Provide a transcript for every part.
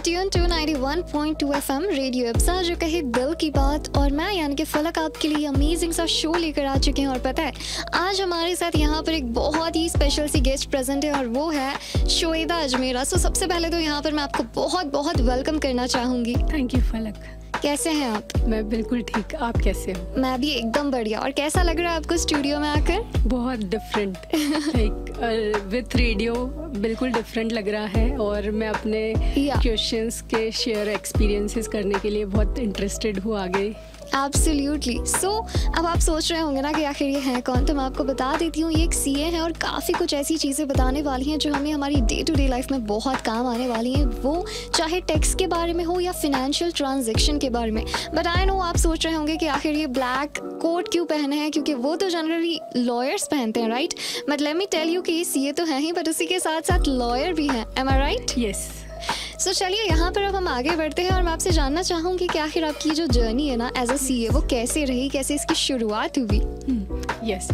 Tune to 91.2 FM radio अब्सा जो कहे दिल की बात। और मैं यानी कि फलक आपके लिए अमेजिंग सा शो लेकर आ चुके हैं। और पता है आज हमारे साथ यहाँ पर एक बहुत ही स्पेशल सी गेस्ट प्रेजेंट है और वो है शोएदा अजमेरा। सो सबसे पहले तो यहाँ पर मैं आपको बहुत बहुत वेलकम करना चाहूँगी। थैंक यू फलक। कैसे हैं आप? मैं बिल्कुल ठीक, आप कैसे हो? मैं भी एकदम बढ़िया। और कैसा लग रहा है आपको स्टूडियो में आकर? बहुत डिफरेंट, लाइक विथ रेडियो बिल्कुल डिफरेंट लग रहा है। और मैं अपने क्वेश्चंस के शेयर एक्सपीरियंसेस करने के लिए बहुत इंटरेस्टेड हूँ आगे। एब्सोल्युटली। सो अब आप सोच रहे होंगे ना कि आखिर ये है कौन, तो मैं आपको बता देती हूँ। ये एक सीए है और काफ़ी कुछ ऐसी चीज़ें बताने वाली हैं जो हमें हमारी डे टू डे लाइफ में बहुत काम आने वाली हैं, वो चाहे टैक्स के बारे में हो या फिनेंशियल ट्रांजैक्शन के बारे में। बट आई नो आप सोच रहे होंगे कि आखिर ये ब्लैक कोट क्यों पहने हैं, क्योंकि वो तो जनरली लॉयर्स पहनते हैं, right? But let me tell you कि ये सीए तो है ही, बट उसी के साथ साथ लॉयर भी हैं। एम आई राइट? यस। सो चलिए यहाँ पर अब हम आगे बढ़ते हैं और मैं आपसे जानना चाहूँगी कि आखिर आपकी जो जर्नी है ना एज अ सीए वो कैसे रही, कैसे इसकी शुरुआत हुई? Yes,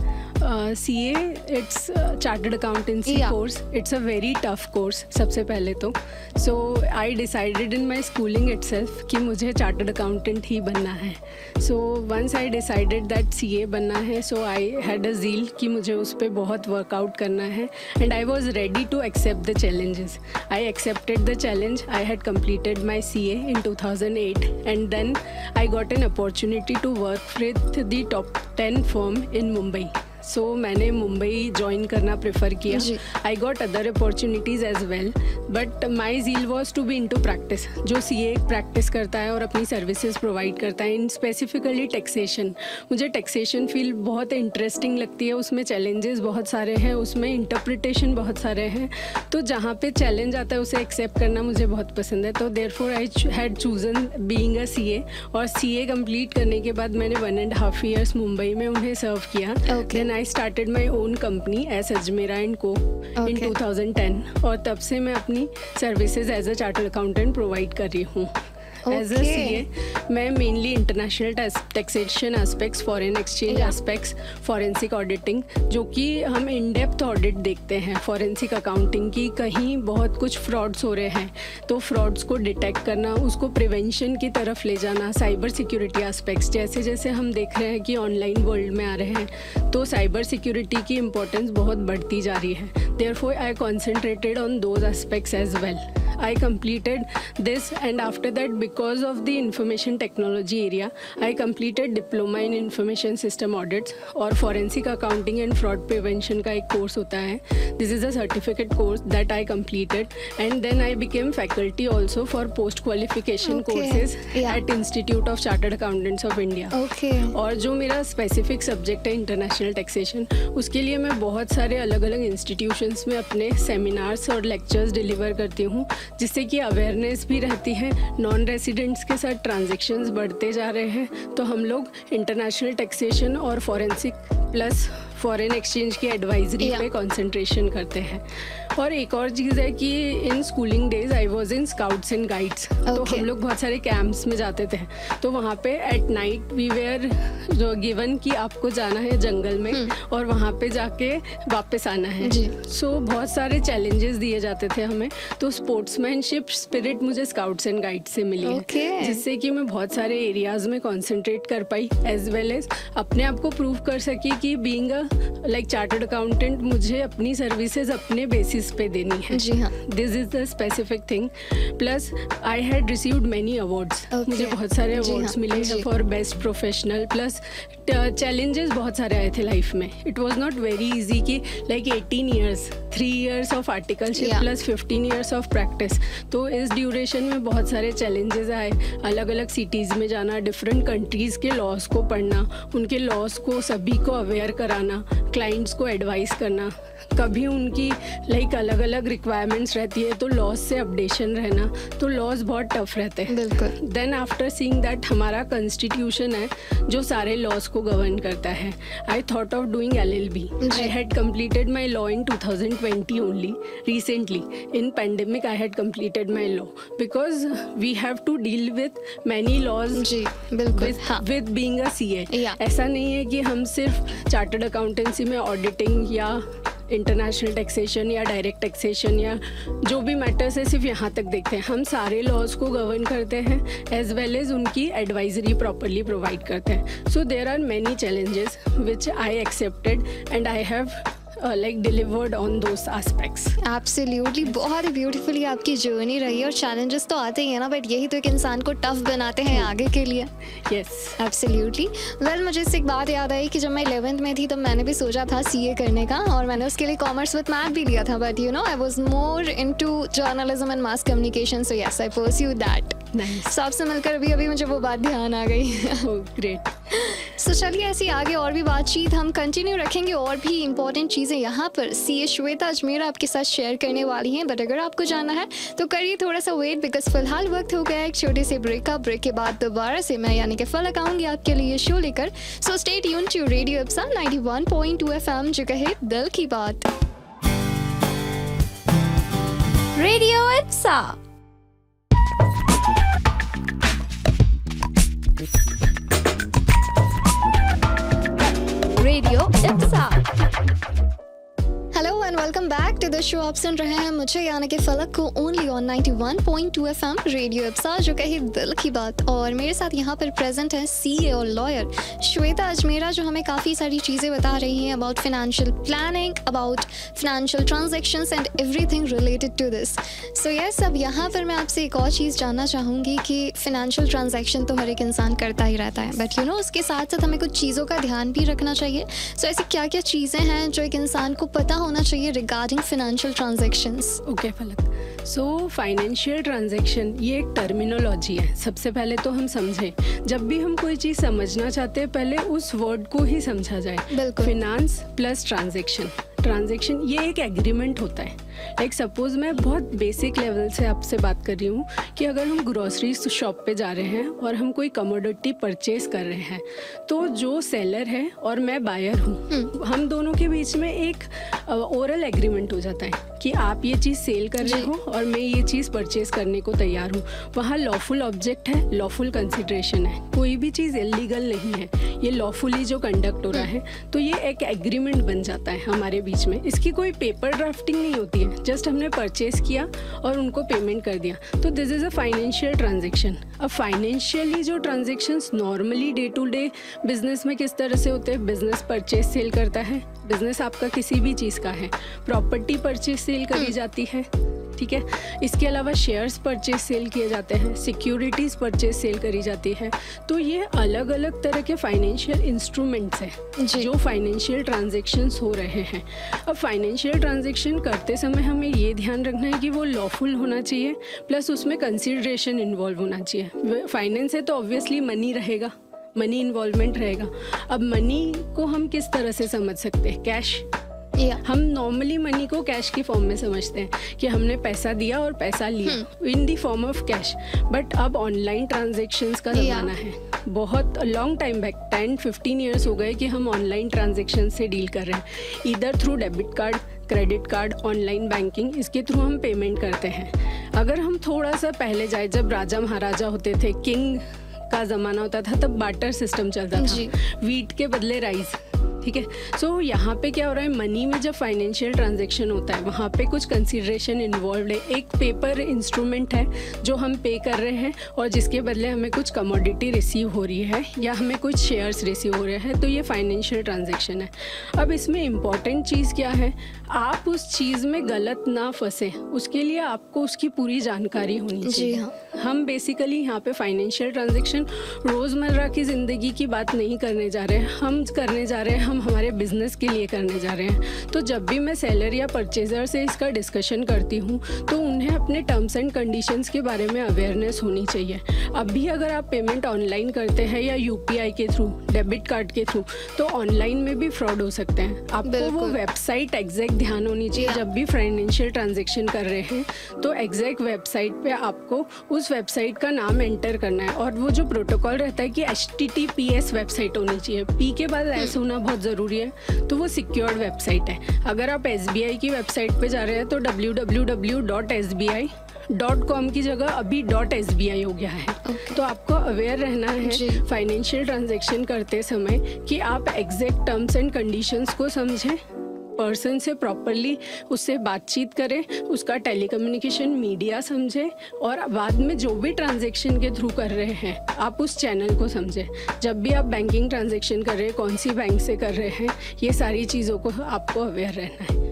CA it's chartered accountancy course. It's a very tough course सबसे पहले तो। So I decided in my schooling itself कि मुझे चार्टर्ड अकाउंटेंट ही बनना है। So once I decided that CA बनना है, सो आई हैड अ ज़ील कि मुझे उस पर बहुत वर्कआउट करना है। And I was ready to accept the challenges. I accepted the challenge. I had completed my CA in 2008 and then I got an opportunity to work with the top 10 firm in Mumbai. So मैंने Mumbai join करना prefer किया। I got other opportunities as well, but my zeal was to be into practice. जो CA practice करता है और अपनी services provide करता है इन स्पेसिफिकली टैक्सेशन। मुझे टैक्सेशन फील्ड बहुत इंटरेस्टिंग लगती है। उसमें चैलेंजेस बहुत सारे हैं, उसमें इंटरप्रिटेशन बहुत सारे हैं। तो जहाँ पे चैलेंज आता है उसे एक्सेप्ट करना मुझे बहुत पसंद है। तो therefore I had chosen being a CA। और CA कंप्लीट करने के बाद मैंने 1.5 years मुंबई में उन्हें सर्व किया। Then I started my own company as Ajmera & Co. in 2010 और तब से मैं अपनी services as a chartered accountant provide कर रही हूँ। एज अ CA मैं mainly international taxation aspects, foreign exchange aspects, forensic auditing, जो कि हम इन डेप्थ ऑडिट देखते हैं फॉरेंसिक अकाउंटिंग की। कहीं बहुत कुछ फ्रॉड्स हो रहे हैं तो फ्रॉड्स को डिटेक्ट करना, उसको प्रिवेंशन की तरफ ले जाना, साइबर सिक्योरिटी एस्पेक्ट्स जैसे जैसे हम देख रहे हैं कि ऑनलाइन वर्ल्ड में आ रहे हैं तो साइबर सिक्योरिटी की इम्पोर्टेंस बहुत बढ़ती जा रही है। Therefore I concentrated on those aspects as well. I completed this and after that because of the information technology area I completed diploma in information system audits और forensic accounting and fraud prevention का एक course होता है. This is a certificate course that I completed and then I became faculty also for post qualification courses at Institute of Chartered Accountants of India. और जो मेरा specific subject है international taxation, उसके लिए मैं बहुत सारे अलग अलग institutions में अपने seminars और lectures deliver करती हूँ, जिससे कि अवेयरनेस भी रहती है। नॉन रेसिडेंट्स के साथ ट्रांजैक्शंस बढ़ते जा रहे हैं तो हम लोग इंटरनेशनल टैक्सेशन और फॉरेंसिक प्लस फॉरेन एक्सचेंज की एडवाइजरी पे कंसंट्रेशन करते हैं। और एक और चीज़ है कि in schooling days I was in scouts and guides. तो हम लोग बहुत सारे कैंप्स में जाते थे तो वहाँ पे at night we were given कि आपको जाना है जंगल में और वहाँ पे जाके वापस आना है। सो बहुत सारे चैलेंजेस दिए जाते थे हमें। तो स्पोर्ट्समैनशिप स्पिरिट मुझे स्काउट्स एंड गाइड्स से मिली है, जिससे कि मैं बहुत सारे एरियाज में कॉन्सेंट्रेट कर पाई एज वेल एज अपने आप को प्रूव कर सकी कि being a like chartered accountant मुझे अपनी सर्विसेज अपने बेसिस पे देनी है। जी हाँ, this is the specific thing. Plus I had received many awards. मुझे बहुत सारे अवार्ड्स मिले हैं for best professional. Plus challenges बहुत सारे आए थे लाइफ में। It was not very easy कि like 18 years 3 years of articleship plus 15 years of practice. तो इस ड्यूरेशन में बहुत सारे चैलेंजेस आए। अलग अलग सिटीज़ में जाना, डिफरेंट कंट्रीज़ के लॉज को पढ़ना, उनके लॉज को सभी को अवेयर कराना, क्लाइंट्स को एडवाइस करना। कभी उनकी लाइक अलग अलग रिक्वायरमेंट्स रहती है तो लॉज से अपडेशन रहना। तो लॉज बहुत टफ रहते हैं। बिल्कुल। देन आफ्टर सीइंग दैट हमारा कॉन्स्टिट्यूशन है जो सारे लॉज को गवर्न करता है, I thought of doing LLB. I had completed my law in 2020 only. Recently in pandemic I had completed my law because we have to deal with many laws. जी बिल्कुल। with being a CA. ऐसा नहीं है कि हम सिर्फ chartered accountancy में auditing या international taxation या डायरेक्ट टैक्सेशन या जो भी मैटर्स है सिर्फ यहाँ तक देखते हैं, हम सारे लॉज को गवर्न करते हैं एज वेल एज उनकी एडवाइजरी प्रॉपरली प्रोवाइड करते हैं. So there are many challenges which I accepted and I have like delivered on those aspects. Absolutely, बहुत ही ब्यूटीफुली आपकी जर्नी रही है और चैलेंजेस तो आते ही है ना, बट यही तो एक इंसान को टफ बनाते हैं आगे के लिए. Yes. एब्सोल्युटली. वेल, मुझे इससे एक बात याद आई कि जब मैं 11th में थी तब मैंने भी सोचा था सीए करने का और मैंने उसके लिए कॉमर्स विद मैथ भी लिया था, but you know I was more into journalism and mass communication, so yes I pursued that. So आपसे मिलकर अभी मुझे वो बात ध्यान आ गई. ग्रेट. सो चलिए ऐसी आगे और भी बातचीत हम कंटिन्यू रखेंगे और भी इंपॉर्टेंट चीज़ें यहाँ पर सीए श्वेता अजमेरा आपके साथ शेयर करने वाली हैं. बट अगर आपको जानना है तो करिए थोड़ा सा वेट, बिकॉज फिलहाल वक्त हो गया है एक छोटे से ब्रेक का. ब्रेक के बाद दोबारा से मैं यानी कि फलक आऊँगी आपके लिए शो लेकर. So stay tune to radio Ipsa 91.2 FM, जो कहे दिल की बात. Radio Ipsa. Radio Ipsa. Hello and welcome back to the show. आप सुन रहे हैं मुझे यानी कि फलक को only on 91.2 FM radio Ipsa, जो कहे दिल की बात. और मेरे साथ यहाँ पर प्रेजेंट है सीए और लॉयर श्वेता अजमेरा, जो हमें काफ़ी सारी चीज़ें बता रही हैं about financial planning, about financial transactions and everything related to this. So yes, अब यहाँ पर मैं आपसे एक और चीज़ जानना चाहूँगी कि फाइनेंशियल ट्रांजैक्शन तो हर एक इंसान करता ही रहता है, बट यू नो उसके साथ साथ हमें कुछ चीज़ों का ध्यान भी रखना चाहिए. सो ऐसी क्या क्या चीज़ें हैं जो एक इंसान को पता होना चाहिए रिगार्डिंग फाइनेंशियल ट्रांजैक्शंस? ओके फलक, सो फाइनेंशियल ट्रांजैक्शन ये एक टर्मिनोलॉजी है. सबसे पहले तो हम समझें, जब भी हम कोई चीज़ समझना चाहते हैं पहले उस वर्ड को ही समझा जाए. बिल्कुल. Finance plus transaction. ट्रांजैक्शन ये एक एग्रीमेंट होता है. लाइक सपोज मैं बहुत बेसिक लेवल से आपसे बात कर रही हूँ कि अगर हम ग्रोसरी शॉप पे जा रहे हैं और हम कोई कमोडिटी परचेज कर रहे हैं, तो जो सेलर है और मैं बायर हूँ, हम दोनों के बीच में एक ओरल एग्रीमेंट हो जाता है कि आप ये चीज़ सेल कर रहे हो और मैं ये चीज़ परचेज करने को तैयार हूँ. वहाँ लॉफुल ऑब्जेक्ट है, लॉफुल कंसिडरेशन है, कोई भी चीज़ इलीगल नहीं है, ये लॉफुली जो कंडक्ट हो रहा है. तो ये एक एग्रीमेंट बन जाता है हमारे बीच में. इसकी कोई पेपर ड्राफ्टिंग नहीं होती है, जस्ट हमने परचेज किया और उनको पेमेंट कर दिया. तो this is a financial transaction. अब फाइनेंशियली जो transactions normally day to day business में किस तरह से होते हैं, बिजनेस परचेज सेल करता है. बिजनेस आपका किसी भी चीज़ का है, प्रॉपर्टी परचेज सेल करी जाती है, ठीक है. इसके अलावा शेयर्स परचेज सेल किए जाते हैं, सिक्योरिटीज़ परचेज सेल करी जाती है. तो ये अलग अलग तरह के फाइनेंशियल इंस्ट्रूमेंट्स हैं जो फाइनेंशियल ट्रांजैक्शंस हो रहे हैं. अब फाइनेंशियल ट्रांजैक्शन करते समय हमें ये ध्यान रखना है कि वो लॉफुल होना चाहिए, प्लस उसमें कंसिडरेशन इन्वॉल्व होना चाहिए. फाइनेंस है तो ऑब्वियसली मनी रहेगा, मनी इन्वॉल्वमेंट रहेगा. अब मनी को हम किस तरह से समझ सकते हैं? कैश. हम नॉर्मली मनी को कैश की फॉर्म में समझते हैं कि हमने पैसा दिया और पैसा लिया in the form of cash. But अब ऑनलाइन ट्रांजैक्शंस का ज़माना है. बहुत लॉन्ग टाइम बैक 10-15 ईयर्स हो गए कि हम ऑनलाइन ट्रांजैक्शन से डील कर रहे हैं. इधर through debit card, credit card, online banking, इसके थ्रू हम पेमेंट करते हैं. अगर हम थोड़ा सा पहले जाए, जब राजा महाराजा होते थे, किंग का ज़माना होता था, तब बार्टर सिस्टम चलता था, वीट के बदले राइस, ठीक है. सो यहाँ पे क्या हो रहा है, मनी में जब फाइनेंशियल ट्रांजैक्शन होता है वहाँ पे कुछ कंसिडरेशन इन्वॉल्व है. एक पेपर इंस्ट्रूमेंट है जो हम पे कर रहे हैं और जिसके बदले हमें कुछ कमोडिटी रिसीव हो रही है या हमें कुछ शेयर्स रिसीव हो रहे हैं. तो ये फाइनेंशियल ट्रांजैक्शन है. अब इसमें इम्पॉर्टेंट चीज़ क्या है, आप उस चीज़ में गलत ना फंसे, उसके लिए आपको उसकी पूरी जानकारी होनी चाहिए. हम बेसिकली यहाँ पे फाइनेंशियल ट्रांजैक्शन रोज़मर्रा की ज़िंदगी की बात नहीं करने जा रहे हैं, हम करने जा रहे हैं, हम हमारे बिजनेस के लिए करने जा रहे हैं. तो जब भी मैं सेलर या परचेजर से इसका डिस्कशन करती हूँ तो उन्हें अपने टर्म्स एंड कंडीशंस के बारे में अवेयरनेस होनी चाहिए. अभी अगर आप पेमेंट ऑनलाइन करते हैं या यूपीआई के थ्रू, डेबिट कार्ड के थ्रू, तो ऑनलाइन में भी फ्रॉड हो सकते हैं. आपको वो वेबसाइट एग्जैक्ट ध्यान होनी चाहिए. जब भी फाइनेंशियल ट्रांजेक्शन कर रहे हैं तो एग्जैक्ट वेबसाइट पे आपको उस वेबसाइट का नाम एंटर करना है. और वो जो प्रोटोकॉल रहता है कि HTTPS वेबसाइट होनी चाहिए, पी के बाद एस होना बहुत ज़रूरी है, तो वो सिक्योर्ड वेबसाइट है. अगर आप SBI की वेबसाइट पे जा रहे हैं तो www.sbi.com की जगह अभी .sbi हो गया है. तो आपको अवेयर रहना है फाइनेंशियल ट्रांजैक्शन करते समय कि आप एग्जैक्ट टर्म्स एंड कंडीशंस को समझें पर्सन से प्रॉपरली उससे बातचीत करें, उसका टेलीकम्युनिकेशन मीडिया समझे, और बाद में जो भी ट्रांजैक्शन के थ्रू कर रहे हैं आप उस चैनल को समझें। जब भी आप बैंकिंग ट्रांजैक्शन कर रहे हैं, कौन सी बैंक से कर रहे हैं, ये सारी चीज़ों को आपको अवेयर रहना है।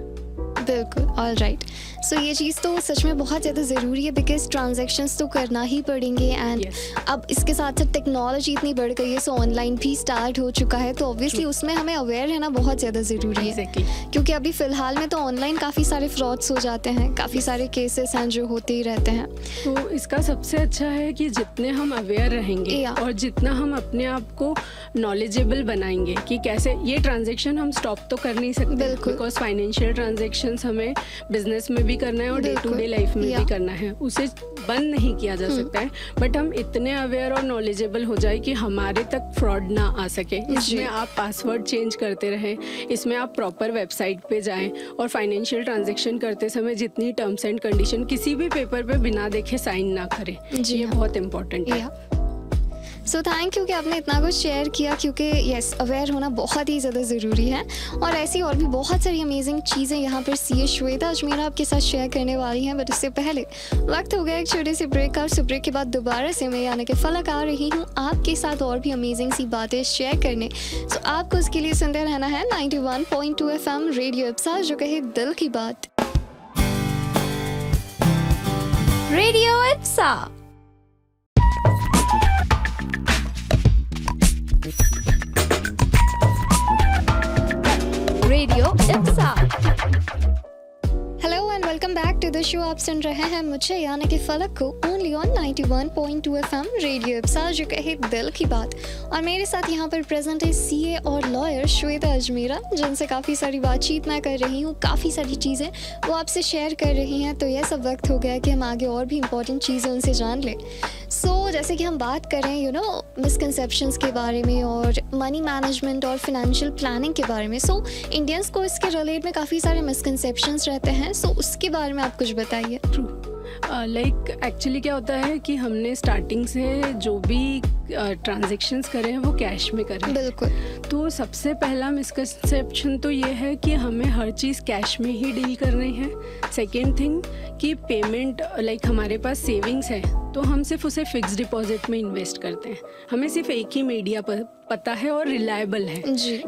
बिल्कुल, ऑल राइट। सो ये चीज़ तो सच में बहुत ज़्यादा ज़रूरी है, बिकॉज ट्रांजैक्शंस तो करना ही पड़ेंगे। एंड अब इसके साथ साथ टेक्नोलॉजी इतनी बढ़ गई है, सो ऑनलाइन भी स्टार्ट हो चुका है, तो ऑब्वियसली उसमें हमें अवेयर रहना बहुत ज़्यादा ज़रूरी है। क्योंकि अभी फ़िलहाल में तो ऑनलाइन काफ़ी सारे फ्रॉड्स हो जाते हैं, काफ़ी सारे केसेस हैं जो होते ही रहते हैं। तो इसका सबसे अच्छा है कि जितने हम अवेयर रहेंगे और जितना हम अपने आप को नॉलेजेबल बनाएंगे कि कैसे ये ट्रांजैक्शन हम स्टॉप तो कर नहीं सकते, बिकॉज फाइनेंशियल ट्रांजैक्शंस हमें बिजनेस में भी करना है और डे टू डे लाइफ में भी करना है, उसे बंद नहीं किया जा सकता है। बट हम इतने अवेयर और नॉलेजेबल हो जाए कि हमारे तक फ्रॉड ना आ सके। इसमें आप पासवर्ड चेंज करते रहें, इसमें आप प्रॉपर वेबसाइट पे जाएं और फाइनेंशियल ट्रांजैक्शन करते समय जितनी टर्म्स एंड कंडीशन किसी भी पेपर पे बिना देखे साइन ना करें, ये बहुत इंपॉर्टेंट है। सो थैंक यू कि आपने इतना कुछ शेयर किया, क्योंकि यस अवेयर होना बहुत ही ज़्यादा ज़रूरी है। और ऐसी और भी बहुत सारी अमेजिंग चीज़ें यहाँ पर सीए श्वेता अजमेरा आपके साथ शेयर करने वाली हैं। बट उससे पहले वक्त हो गया एक छोटे से ब्रेक का, और ब्रेक के बाद दोबारा से मैं यानी कि फलक आ रही हूँ आपके साथ और भी अमेजिंग सी बातें शेयर करने। सो आपको उसके लिए सुनते रहना है 91.2 FM रेडियो इप्सा, जो कहे दिल की बात। Radio Ipsa. Radio Ipsa. Hello and welcome back to the show. आप सुन रहे हैं मुझे यानी कि फलक को only on 91.2 FM radio Ipsa, जो कहे दिल की बात। और मेरे साथ यहाँ पर प्रेजेंट है सीए और लॉयर श्वेता अजमेरा, जिनसे काफ़ी सारी बातचीत मैं कर रही हूँ, काफ़ी सारी चीज़ें वो आपसे शेयर कर रही हैं। तो यह सब वक्त हो गया कि हम आगे और भी इंपॉर्टेंट चीज़ें उनसे जान लें। सो जैसे कि हम बात करें मिसकंसेप्शंस के बारे में और मनी मैनेजमेंट और फिनेंशियल प्लानिंग के बारे में। सो इंडियंस को इसके रिलेट में काफ़ी सारे मिसकंसेप्शंस रहते हैं, सो उसके बारे में आप कुछ बताइए। ट्रू, लाइक एक्चुअली क्या होता है कि हमने स्टार्टिंग से जो भी ट्रांजैक्शंस करे हैं वो कैश में करें। बिल्कुल। तो सबसे पहला मिसकंसेप्शन तो ये है कि हमें हर चीज़ कैश में ही डील करनी है। सेकेंड थिंग कि पेमेंट लाइक हमारे पास सेविंग्स है तो हम सिर्फ उसे फिक्स डिपॉजिट में इन्वेस्ट करते हैं। हमें सिर्फ एक ही मीडिया पता है और रिलायबल है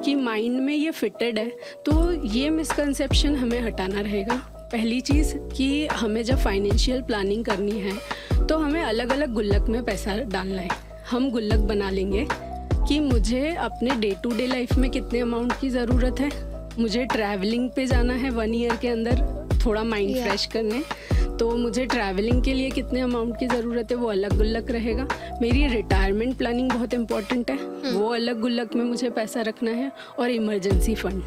कि माइंड में ये फिटेड है। तो ये मिसकंसेप्शन हमें हटाना रहेगा। पहली चीज़ कि हमें जब फाइनेंशियल प्लानिंग करनी है तो हमें अलग अलग गुल्लक में पैसा डालना है। हम गुल्लक बना लेंगे कि मुझे अपने डे टू डे लाइफ में कितने अमाउंट की ज़रूरत है, मुझे ट्रैवलिंग पे जाना है 1 ईयर के अंदर थोड़ा माइंड फ्रेश करने, तो मुझे ट्रैवलिंग के लिए कितने अमाउंट की ज़रूरत है वो अलग गुल्लक रहेगा। मेरी रिटायरमेंट प्लानिंग बहुत इंपॉर्टेंट है, वो अलग गुल्लक में मुझे पैसा रखना है। और इमरजेंसी फंड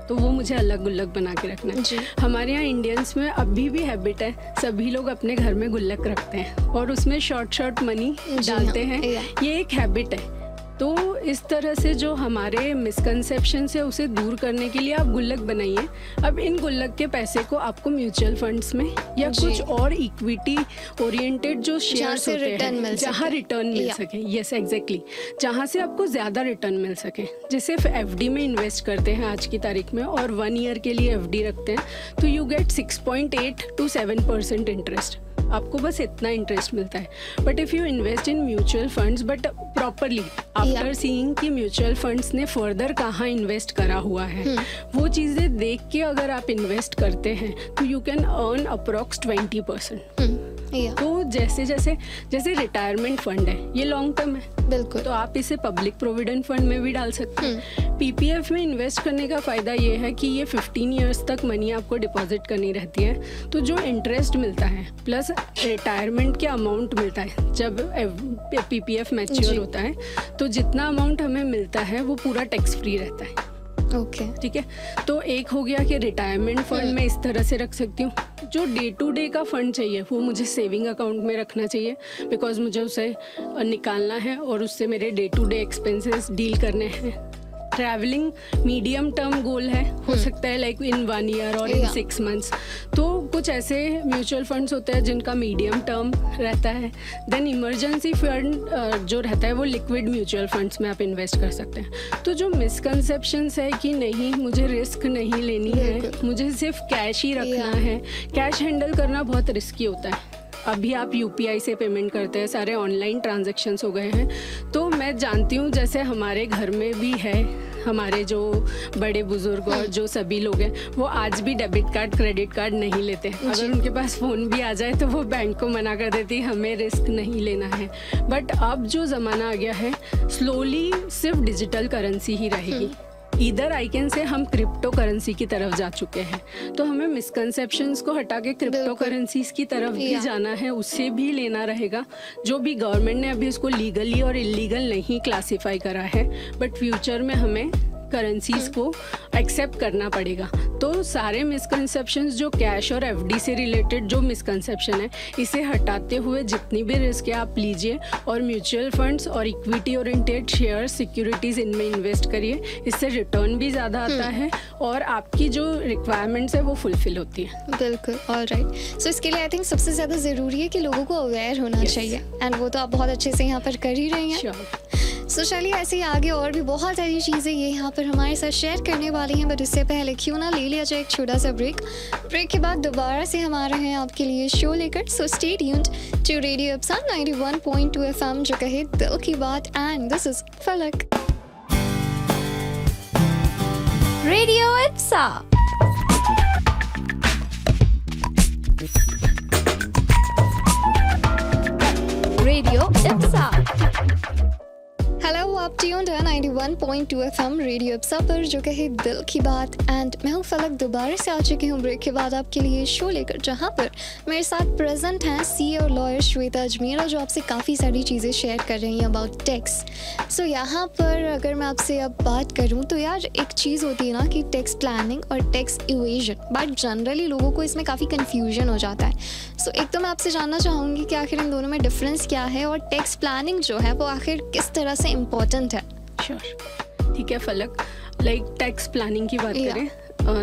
तो वो मुझे अलग गुल्लक बना के रखना है। हमारे यहाँ इंडियंस में अभी भी हैबिट है, सभी लोग अपने घर में गुल्लक रखते हैं और उसमें शॉर्ट मनी डालते हैं। ये एक हैबिट है। तो इस तरह से जो हमारे मिसकंसेप्शन है उसे दूर करने के लिए आप गुल्लक बनाइए। अब इन गुल्लक के पैसे को आपको म्यूचुअल फंड्स में या कुछ और इक्विटी ओरिएंटेड जो शेयर्स होते हैं जहाँ रिटर्न मिल सके, यस एग्जैक्टली, जहाँ से आपको ज़्यादा रिटर्न मिल सके। जैसे एफडी में इन्वेस्ट करते हैं आज की तारीख में और 1 ईयर के लिए एफडी रखते हैं तो यू गेट 6.8 to 7% इंटरेस्ट। आपको बस इतना इंटरेस्ट मिलता है। But if you invest in mutual funds but properly after seeing कि म्यूचुअल फंड्स ने फर्दर कहाँ इन्वेस्ट करा हुआ है, वो चीज़ें देख के अगर आप इन्वेस्ट करते हैं तो यू कैन अर्न अप्रॉक्स 20%। तो जैसे रिटायरमेंट फंड है ये लॉन्ग टर्म है, बिल्कुल, तो आप इसे पब्लिक प्रोविडेंट फंड में भी डाल सकते हैं। पीपीएफ में इन्वेस्ट करने का फ़ायदा ये है कि ये 15 ईयर्स तक मनी आपको डिपॉजिट करनी रहती है। तो जो इंटरेस्ट मिलता है प्लस रिटायरमेंट के अमाउंट मिलता है, जब पीपीएफ मैच्योर होता है तो जितना अमाउंट हमें मिलता है वो पूरा टैक्स फ्री रहता है। ठीक है, तो एक हो गया कि रिटायरमेंट फंड में इस तरह से रख सकती हूँ। जो डे टू डे का फंड चाहिए वो मुझे सेविंग अकाउंट में रखना चाहिए, बिकॉज मुझे उसे निकालना है और उससे मेरे day to day expenses deal करने हैं। ट्रैवलिंग मीडियम टर्म गोल है, हो सकता है लाइक इन 1 ईयर और इन 6 मंथ्स। तो कुछ ऐसे म्यूचुअल फंड्स होते हैं जिनका मीडियम टर्म रहता है। देन इमरजेंसी फंड जो रहता है वो लिक्विड म्यूचुअल फंड्स में आप इन्वेस्ट कर सकते हैं। तो जो मिसकंसेप्शंस है कि नहीं मुझे रिस्क नहीं लेनी है, मुझे सिर्फ कैश ही रखना है, कैश हैंडल करना बहुत रिस्की होता है। अभी आप यूपीआई से पेमेंट करते हैं, सारे ऑनलाइन ट्रांजैक्शंस हो गए हैं। तो मैं जानती हूँ जैसे हमारे घर में भी है, हमारे जो बड़े बुजुर्ग और जो सभी लोग हैं वो आज भी डेबिट कार्ड क्रेडिट कार्ड नहीं लेते। अगर उनके पास फ़ोन भी आ जाए तो वो बैंक को मना कर देती हमें रिस्क नहीं लेना है। बट अब जो ज़माना आ गया है स्लोली सिर्फ डिजिटल करेंसी ही रहेगी। इधर आई कैन से हम क्रिप्टो करेंसी की तरफ जा चुके हैं, तो हमें मिसकंसेप्शंस को हटा के क्रिप्टो करेंसीज की तरफ भी जाना है, उससे भी लेना रहेगा। जो भी गवर्नमेंट ने अभी उसको लीगली और इलीगल नहीं क्लासिफाई करा है, बट फ्यूचर में हमें करेंसीज को एक्सेप्ट करना पड़ेगा। तो सारे मिसकंसेप्शंस जो कैश और एफडी से रिलेटेड जो मिसकंसेप्शन है, इसे हटाते हुए जितनी भी रिस्क है आप लीजिए और म्यूचुअल फंड्स और इक्विटी ओरिएंटेड शेयर सिक्योरिटीज़ इनमें इन्वेस्ट करिए। इससे रिटर्न भी ज़्यादा आता है और आपकी जो रिक्वायरमेंट्स है वो फुलफिल होती है। बिल्कुल, ऑल राइट। सो इसके लिए आई थिंक सबसे ज़्यादा ज़रूरी है कि लोगों को अवेयर होना चाहिए, एंड वो तो आप बहुत अच्छे से यहाँ पर कर ही रही हैं। सो चलिए ऐसे ही आगे और भी बहुत सारी चीज़ें ये यहाँ पर हमारे साथ शेयर करने वाली हैं, बट उससे पहले क्यों ना ले लिया जाए एक छोटा सा ब्रेक के बाद दोबारा से हम आ रहे हैं आपके लिए शो लेकर। So stay tuned to radio Ipsa 91.2 FM, जो कहे दिल की बात, and this is Falak. Radio Ipsa. Radio Ipsa. Hello, आप ट्यून्ड है 91.2 FM रेडियो इप्सा पर, जो कहे दिल की बात, एंड मैं हूँ फलक। दोबारा से आ चुकी हूँ ब्रेक के बाद आपके लिए शो लेकर, जहाँ पर मेरे साथ प्रेजेंट हैं सीए और लॉयर श्वेता अजमेरा, जो आपसे काफ़ी सारी चीज़ें शेयर कर रही हैं अबाउट टैक्स। सो यहाँ पर अगर मैं आपसे अब बात करूँ तो यार एक चीज़ होती है ना कि टैक्स प्लानिंग और टैक्स इवेजन, बट जनरली लोगों को इसमें काफ़ी कन्फ्यूजन हो जाता है। सो एक तो मैं आपसे जानना चाहूँगी कि आखिर इन दोनों में डिफरेंस क्या है, और टैक्स प्लानिंग जो है वो आखिर किस तरह से इम्पोर्टेंट है। श्योर, ठीक है फलक। लाइक टैक्स प्लानिंग की बात करें,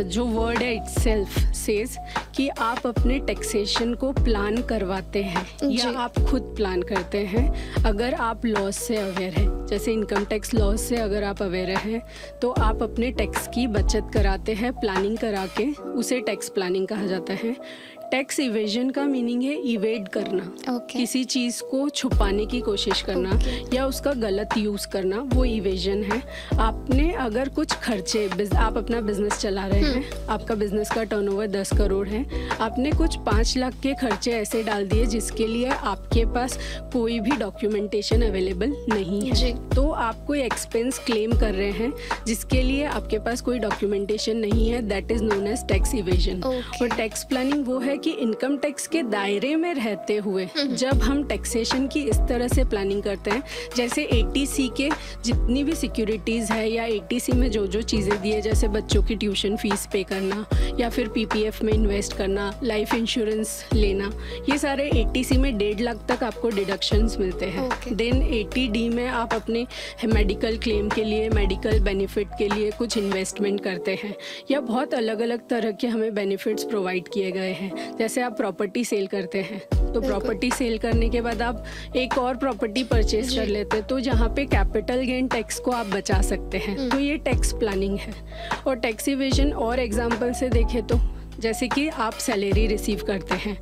जो वर्ड है इटसेल्फ सेज कि आप अपने टैक्सेशन को प्लान करवाते हैं या आप खुद प्लान करते हैं। अगर आप लॉस से अवेयर हैं, जैसे इनकम टैक्स लॉस से अगर आप अवेयर हैं तो आप अपने टैक्स की बचत कराते हैं प्लानिंग करा के, उसे टैक्स प्लानिंग कहा जाता है। टैक्स इवेजन का मीनिंग है इवेड करना, किसी चीज़ को छुपाने की कोशिश करना या उसका गलत यूज़ करना, वो इवेजन है। आपने अगर कुछ खर्चे, आप अपना बिजनेस चला रहे हैं, आपका बिजनेस का टर्नओवर 10 करोड़ है, आपने कुछ 5 लाख के खर्चे ऐसे डाल दिए जिसके लिए आपके पास कोई भी डॉक्यूमेंटेशन अवेलेबल नहीं है, तो आप कोई एक्सपेंस क्लेम कर रहे हैं जिसके लिए आपके पास कोई डॉक्यूमेंटेशन नहीं है, that is known as tax evasion. और टैक्स प्लानिंग वो है कि इनकम टैक्स के दायरे में रहते हुए जब हम टैक्सेशन की इस तरह से प्लानिंग करते हैं, जैसे एटीसी के जितनी भी सिक्योरिटीज़ है या एटीसी में जो जो चीज़ें दी है, जैसे बच्चों की ट्यूशन फीस पे करना या फिर पीपीएफ में इन्वेस्ट करना, लाइफ इंश्योरेंस लेना, ये सारे एटीसी में 1.5 लाख तक आपको डिडक्शंस मिलते हैं। देन 80D में आप अपने मेडिकल क्लेम के लिए, मेडिकल बेनिफिट के लिए कुछ इन्वेस्टमेंट करते हैं, या बहुत अलग अलग तरह के हमें बेनिफिट्स प्रोवाइड किए गए हैं। जैसे आप प्रॉपर्टी सेल करते हैं तो प्रॉपर्टी सेल करने के बाद आप एक और प्रॉपर्टी परचेज कर लेते हैं, तो जहाँ पे कैपिटल गेन टैक्स को आप बचा सकते हैं, तो ये टैक्स प्लानिंग है। और टैक्स इवेजन और एग्जांपल से देखें तो जैसे कि आप सैलरी रिसीव करते हैं,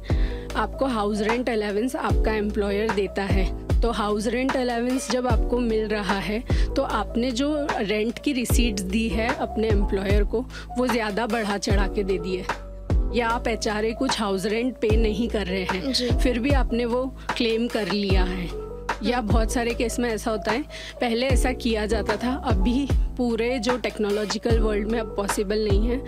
आपको हाउस रेंट अलाउंस आपका एम्प्लॉयर देता है, तो हाउस रेंट अलाउंस जब आपको मिल रहा है तो आपने जो रेंट की रिसीट्स दी है अपने एम्प्लॉयर को वो ज़्यादा बढ़ा चढ़ा के दे दी है, या आप एचआरए कुछ हाउस रेंट पे नहीं कर रहे हैं फिर भी आपने वो क्लेम कर लिया है। या बहुत सारे केस में ऐसा होता है, पहले ऐसा किया जाता था, अभी पूरे जो टेक्नोलॉजिकल वर्ल्ड में अब पॉसिबल नहीं है।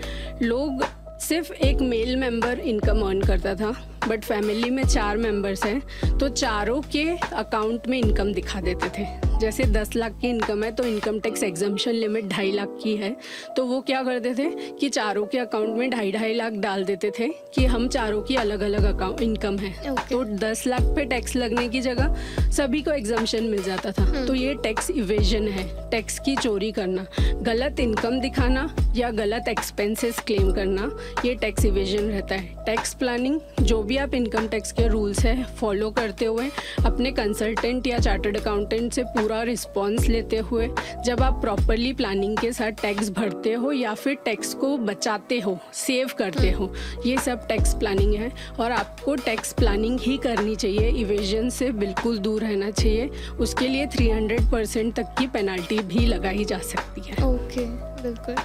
लोग सिर्फ एक मेल मेंबर इनकम अर्न करता था, बट फैमिली में 4 मेंबर्स हैं तो चारों के अकाउंट में इनकम दिखा देते थे। जैसे 10 लाख की इनकम है तो income tax exemption limit 2.5 lakh की है, तो वो क्या करते थे कि चारों के अकाउंट में 2.5 लाख डाल देते थे कि हम चारों की अलग अलग अकाउंट इनकम है। तो 10 लाख पे टैक्स लगने की जगह सभी को एग्जम्पशन मिल जाता था। तो ये टैक्स इवेजन है, टैक्स की चोरी करना, गलत इनकम दिखाना या गलत एक्सपेंसेस क्लेम करना, ये टैक्स इवेजन रहता है। टैक्स प्लानिंग, जो भी आप इनकम टैक्स के रूल्स है फॉलो करते हुए अपने कंसल्टेंट या चार्टर्ड अकाउंटेंट से पूरा रिस्पॉन्स लेते हुए जब आप प्रॉपरली प्लानिंग के साथ टैक्स भरते हो या फिर टैक्स को बचाते हो, सेव करते हो, ये सब टैक्स प्लानिंग है। और आपको टैक्स प्लानिंग ही करनी चाहिए, इवेजन से बिल्कुल दूर रहना चाहिए। उसके लिए 300% तक की पेनल्टी भी लगाई जा सकती है। ओके, बिल्कुल।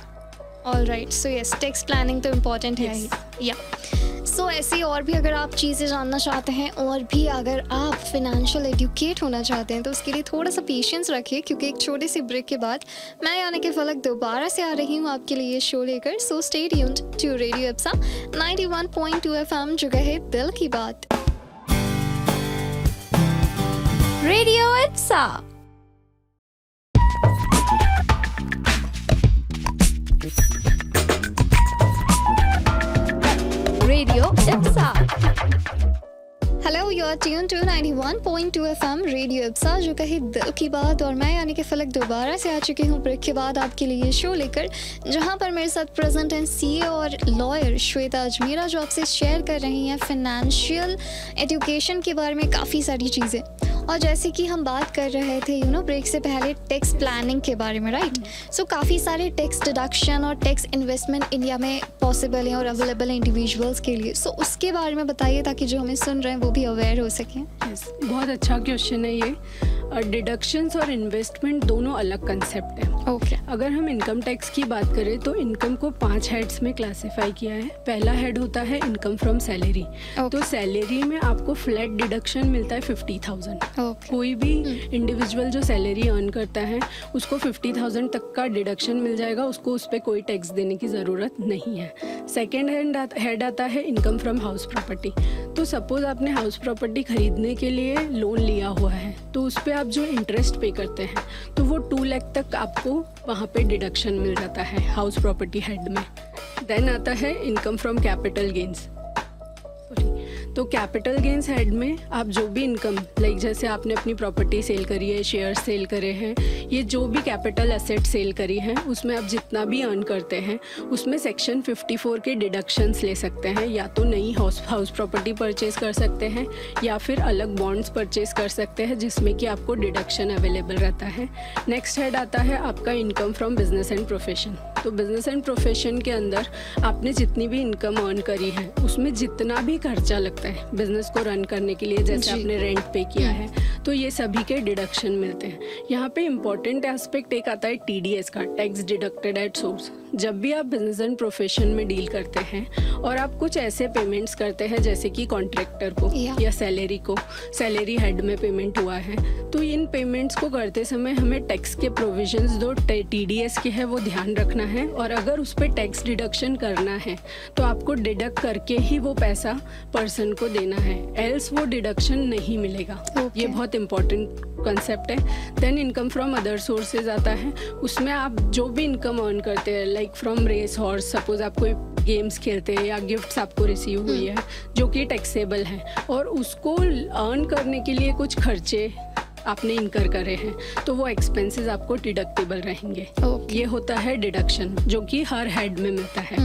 All right, so yes, tax planning तो इम्पॉर्टेंट है ही। या सो ऐसी और भी अगर आप चीज़ें जानना चाहते हैं और भी अगर आप फिनेंशियल एजुकेट होना चाहते हैं तो उसके लिए थोड़ा सा पेशेंस रखिए, क्योंकि एक छोटे से ब्रेक के बाद मैं यानी कि फलक दोबारा से आ रही हूँ आपके लिए शो लेकर। So stay tuned to radio Ipsa 91.2 FM, जगह है दिल की बात। Radio Ipsa. Radio Ipsa. Hello, you are tune to 91.2 FM radio Ipsa, जो कहे दिल की बात। और मैं यानी कि फलक दोबारा से आ चुकी हूँ ब्रेक के बाद आपके लिए शो लेकर, जहाँ पर मेरे साथ प्रेजेंट हैं सीए और लॉयर श्वेता अजमेरा, जो आपसे शेयर कर रही हैं फिनेंशियल एजुकेशन के बारे में काफ़ी सारी चीज़ें। और जैसे कि हम बात कर रहे थे ब्रेक से पहले टैक्स प्लानिंग के बारे में, राइट? सो काफ़ी सारे टैक्स डिडक्शन और टैक्स इन्वेस्टमेंट इंडिया में पॉसिबल हैं और अवेलेबल हैं इंडिविजुअल्स के लिए। सो उसके बारे में बताइए ताकि जो हमें सुन रहे हैं वो भी अवेयर हो सकें। बहुत अच्छा क्वेश्चन है ये। डिडक्शंस और इन्वेस्टमेंट दोनों अलग कंसेप्ट हैं। ओके। अगर हम इनकम टैक्स की बात करें तो इनकम को 5 हेड्स में क्लासिफाई किया है। पहला हेड होता है इनकम फ्रॉम सैलरी। तो सैलरी में आपको फ्लैट डिडक्शन मिलता है 50,000। कोई भी इंडिविजुअल जो सैलरी अर्न करता है उसको 50,000 तक का डिडक्शन मिल जाएगा, उसको उस पर कोई टैक्स देने की ज़रूरत नहीं है। सेकेंड हेड आता है इनकम फ्रॉम हाउस प्रॉपर्टी। तो सपोज आपने हाउस प्रॉपर्टी खरीदने के लिए लोन लिया हुआ है, तो उस पर आप जो इंटरेस्ट पे करते हैं तो वो 2 लाख तक आपको वहाँ पे डिडक्शन मिल जाता है हाउस प्रॉपर्टी हेड में। देन आता है इनकम फ्रॉम कैपिटल गेन्स। तो कैपिटल गेन्स हेड में आप जो भी इनकम, लाइक जैसे आपने अपनी प्रॉपर्टी सेल करी है, शेयर सेल करे हैं, ये जो भी कैपिटल एसेट सेल करी है उसमें आप जितना भी अर्न करते हैं उसमें सेक्शन 54 के डिडक्शंस ले सकते हैं। या तो नई हाउस प्रॉपर्टी परचेज कर सकते हैं या फिर अलग बॉन्ड्स परचेज कर सकते हैं जिसमें कि आपको डिडक्शन अवेलेबल रहता है। नेक्स्ट हेड आता है आपका income from business and profession. तो बिजनेस एंड प्रोफेशन के अंदर आपने जितनी भी इनकम अर्न करी है उसमें जितना भी खर्चा लगता है बिजनेस को रन करने के लिए, जैसे आपने रेंट पे किया है, तो ये सभी के डिडक्शन मिलते हैं। यहाँ पे इम्पॉर्टेंट एस्पेक्ट एक आता है TDS का, टैक्स डिडक्टेड एट सोर्स। जब भी आप बिजनेस एंड प्रोफेशन में डील करते हैं और आप कुछ ऐसे पेमेंट्स करते हैं जैसे कि कॉन्ट्रैक्टर को या सैलरी को, सैलरी हेड में पेमेंट हुआ है, तो इन पेमेंट्स को करते समय हमें टैक्स के प्रोविजंस जो TDS के है वो ध्यान रखना है। और अगर उस पर टैक्स डिडक्शन करना है तो आपको डिडक्ट करके ही वो पैसा पर्सन को देना है, एल्स वो डिडक्शन नहीं मिलेगा। ये बहुत इंपॉर्टेंट कंसेप्ट है। Then income from other sources आता है, उसमें आप जो भी इनकम अर्न करते हैं, like from race horse, suppose आप कोई गेम्स खेलते हैं या गिफ्ट्स आपको रिसीव हुई है जो कि टैक्सेबल है और उसको अर्न करने के लिए कुछ खर्चे आपने इनकर करे हैं तो वो एक्सपेंसेस आपको डिडक्टेबल रहेंगे। ये होता है डिडक्शन जो कि हर हेड में मिलता है।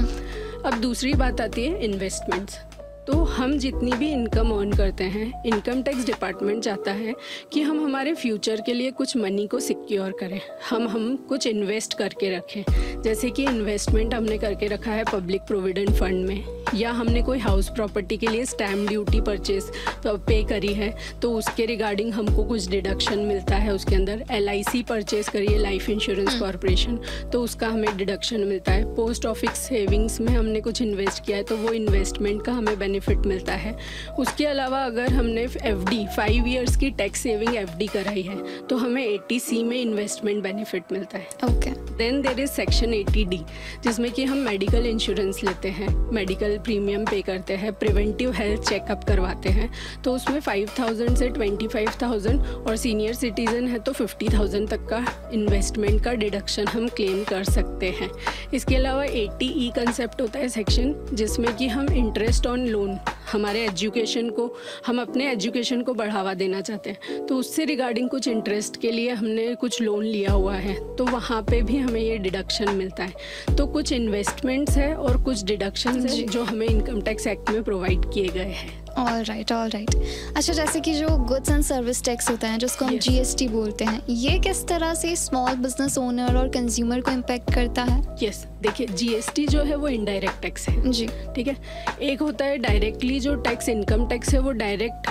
अब दूसरी बात आती है इन्वेस्टमेंट्स। तो हम जितनी भी इनकम अर्न करते हैं, इनकम टैक्स डिपार्टमेंट चाहता है कि हम हमारे फ्यूचर के लिए कुछ मनी को सिक्योर करें, हम कुछ इन्वेस्ट करके रखें। जैसे कि इन्वेस्टमेंट हमने करके रखा है पब्लिक प्रोविडेंट फंड में, या हमने कोई हाउस प्रॉपर्टी के लिए स्टैम्प ड्यूटी परचेज पे करी है तो उसके रिगार्डिंग हमको कुछ डिडक्शन मिलता है। उसके अंदर LIC परचेज करी है, लाइफ इंश्योरेंस कॉर्पोरेशन, तो उसका हमें डिडक्शन मिलता है। पोस्ट ऑफिस सेविंग्स में हमने कुछ इन्वेस्ट किया है तो वो इन्वेस्टमेंट का हमें बेनिफिट मिलता है। उसके अलावा अगर हमने FD 5 ईयर्स की टैक्स सेविंग FD कराई है तो हमें 80C में इन्वेस्टमेंट बेनिफिट मिलता है। Then there is section 80D जिसमें कि हम मेडिकल इंश्योरेंस लेते हैं। मेडिकल मेडिकल प्रीमियम पे करते हैं, प्रिवेंटिव हेल्थ चेकअप करवाते हैं, तो उसमें 5,000 से 25,000 और सीनियर सिटीज़न है तो 50,000 तक का इन्वेस्टमेंट का डिडक्शन हम क्लेम कर सकते हैं। इसके अलावा 80E कंसेप्ट होता है सेक्शन, जिसमें कि हम इंटरेस्ट ऑन लोन, हमारे एजुकेशन को, हम अपने एजुकेशन को बढ़ावा देना चाहते हैं तो उससे रिगार्डिंग कुछ इंटरेस्ट के लिए हमने कुछ लोन लिया हुआ है तो वहाँ पे भी हमें ये डिडक्शन मिलता है। तो कुछ इन्वेस्टमेंट्स है और कुछ डिडक्शंस है जो हमें इनकम टैक्स एक्ट में प्रोवाइड किए गए हैं। All right. अच्छा, जैसे कि जो गुड्स एंड सर्विस टैक्स होता है जिसको हम GST बोलते हैं, ये किस तरह से स्मॉल बिजनेस ओनर और कंज्यूमर को इम्पेक्ट करता है? यस, देखिए GST जो है वो इनडायरेक्ट टैक्स है जी, ठीक है। एक होता है डायरेक्टली जो टैक्स, इनकम टैक्स है वो डायरेक्ट